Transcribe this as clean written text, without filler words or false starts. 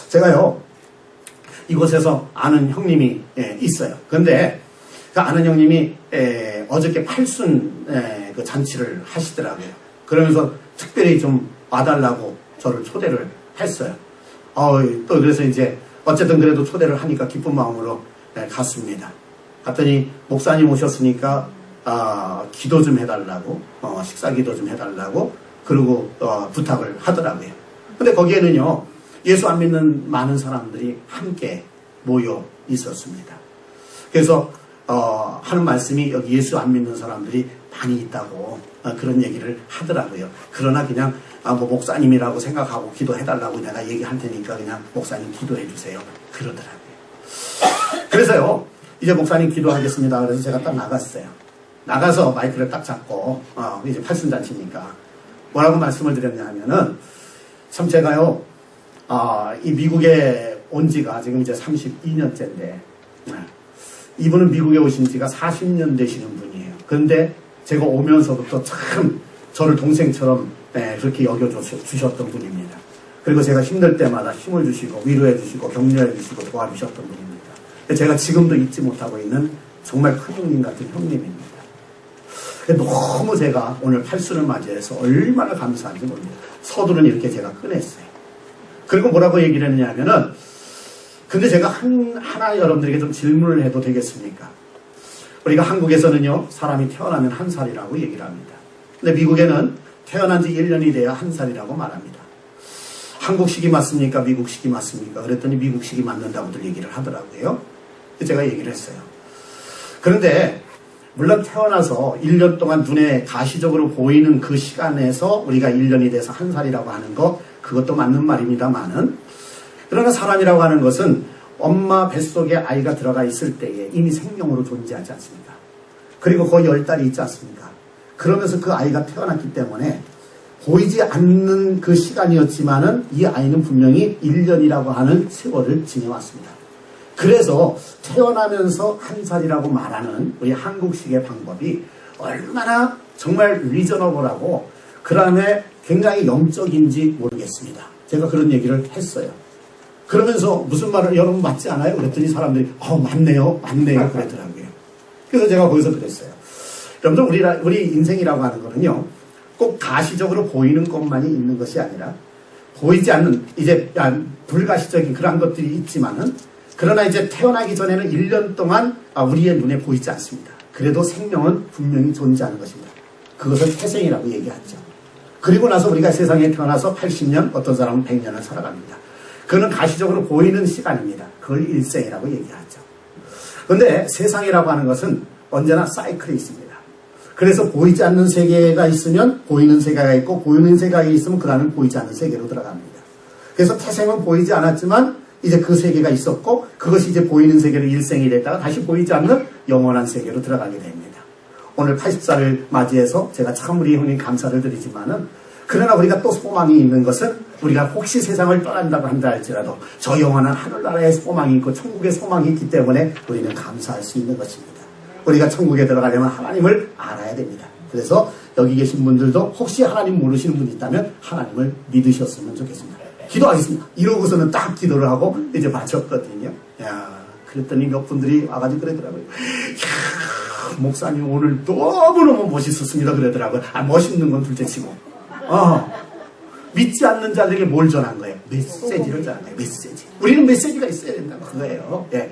제가요, 이곳에서 아는 형님이 있어요. 그런데 그 아는 형님이 어저께 팔순 그 잔치를 하시더라고요. 그러면서 특별히 좀 와달라고 저를 초대를 했어요. 또 그래서 이제 어쨌든 그래도 초대를 하니까 기쁜 마음으로 갔습니다. 갔더니 목사님 오셨으니까 기도 좀 해달라고, 식사 기도 좀 해달라고 그러고 부탁을 하더라고요. 근데 거기에는요, 예수 안 믿는 많은 사람들이 함께 모여 있었습니다. 그래서 하는 말씀이 여기 예수 안 믿는 사람들이 많이 있다고 그런 얘기를 하더라고요. 그러나 그냥 뭐 목사님이라고 생각하고 기도해달라고 내가 얘기할 테니까 그냥 목사님 기도해 주세요. 그러더라고요. 그래서요, 이제 목사님 기도하겠습니다. 그래서 제가 딱 나갔어요. 나가서 마이크를 딱 잡고 이제 팔순잔치니까 뭐라고 말씀을 드렸냐 하면은, 참 제가요, 이 미국에 온 지가 지금 이제 32년째인데 이분은 미국에 오신 지가 40년 되시는 분이에요. 그런데 제가 오면서부터 참 저를 동생처럼 그렇게 여겨주셨던 분입니다. 그리고 제가 힘들 때마다 힘을 주시고 위로해 주시고 격려해 주시고 도와주셨던 분입니다. 제가 지금도 잊지 못하고 있는 정말 큰 형님 같은 형님입니다. 너무 제가 오늘 팔순을 맞이해서 얼마나 감사한지 모릅니다. 서두는 이렇게 제가 꺼냈어요. 그리고 뭐라고 얘기를 했느냐 하면은, 근데 제가 하나 여러분들에게 좀 질문을 해도 되겠습니까? 우리가 한국에서는요, 사람이 태어나면 1살이라고 얘기를 합니다. 근데 미국에는 태어난 지 1년이 돼야 1살이라고 말합니다. 한국식이 맞습니까? 미국식이 맞습니까? 그랬더니 미국식이 맞는다고들 얘기를 하더라고요. 제가 얘기를 했어요. 그런데 물론 태어나서 1년 동안 눈에 가시적으로 보이는 그 시간에서 우리가 1년이 돼서 1살이라고 하는 거, 그것도 맞는 말입니다만은, 그러나 사람이라고 하는 것은 엄마 뱃속에 아이가 들어가 있을 때에 이미 생명으로 존재하지 않습니까? 그리고 거의 10달이 있지 않습니까? 그러면서 그 아이가 태어났기 때문에 보이지 않는 그 시간이었지만은 이 아이는 분명히 1년이라고 하는 세월을 지내왔습니다. 그래서 태어나면서 1살이라고 말하는 우리 한국식의 방법이 얼마나 정말 리저너블하고 그 다음에 굉장히 영적인지 모르겠습니다. 제가 그런 얘기를 했어요. 그러면서 무슨 말을 여러분 맞지 않아요? 그랬더니 사람들이 맞네요 그랬더라고요. 그래서 제가 거기서 그랬어요. 여러분들 우리 인생이라고 하는 거는요, 꼭 가시적으로 보이는 것만이 있는 것이 아니라 보이지 않는 이제 불가시적인 그런 것들이 있지만은, 그러나 이제 태어나기 전에는 1년 동안 우리의 눈에 보이지 않습니다. 그래도 생명은 분명히 존재하는 것입니다. 그것을 태생이라고 얘기하죠. 그리고 나서 우리가 세상에 태어나서 80년, 어떤 사람은 100년을 살아갑니다. 그거는 가시적으로 보이는 시간입니다. 그걸 일생이라고 얘기하죠. 그런데 세상이라고 하는 것은 언제나 사이클이 있습니다. 그래서 보이지 않는 세계가 있으면 보이는 세계가 있고, 보이는 세계가 있으면 그 다음에 보이지 않는 세계로 들어갑니다. 그래서 태생은 보이지 않았지만 이제 그 세계가 있었고, 그것이 이제 보이는 세계로 일생이 됐다가 다시 보이지 않는 영원한 세계로 들어가게 됩니다. 오늘 80살을 맞이해서 제가 참 우리 형님 감사를 드리지만은, 그러나 우리가 또 소망이 있는 것은, 우리가 혹시 세상을 떠난다고 한다 할지라도 저 영원한 하늘나라의 소망이 있고 천국의 소망이 있기 때문에 우리는 감사할 수 있는 것입니다. 우리가 천국에 들어가려면 하나님을 알아야 됩니다. 그래서 여기 계신 분들도 혹시 하나님 모르시는 분이 있다면 하나님을 믿으셨으면 좋겠습니다. 기도하겠습니다. 이러고서는 딱 기도를 하고 이제 마쳤거든요. 그랬더니 몇 분들이 와가지고 그러더라고요. 목사님 오늘 너무너무 멋있었습니다. 그러더라고요. 멋있는 건 둘째치고. 믿지 않는 자들에게 뭘 전한 거예요? 메시지를 전한 거예요. 메시지. 우리는 메시지가 있어야 된다는 그거예요. 예.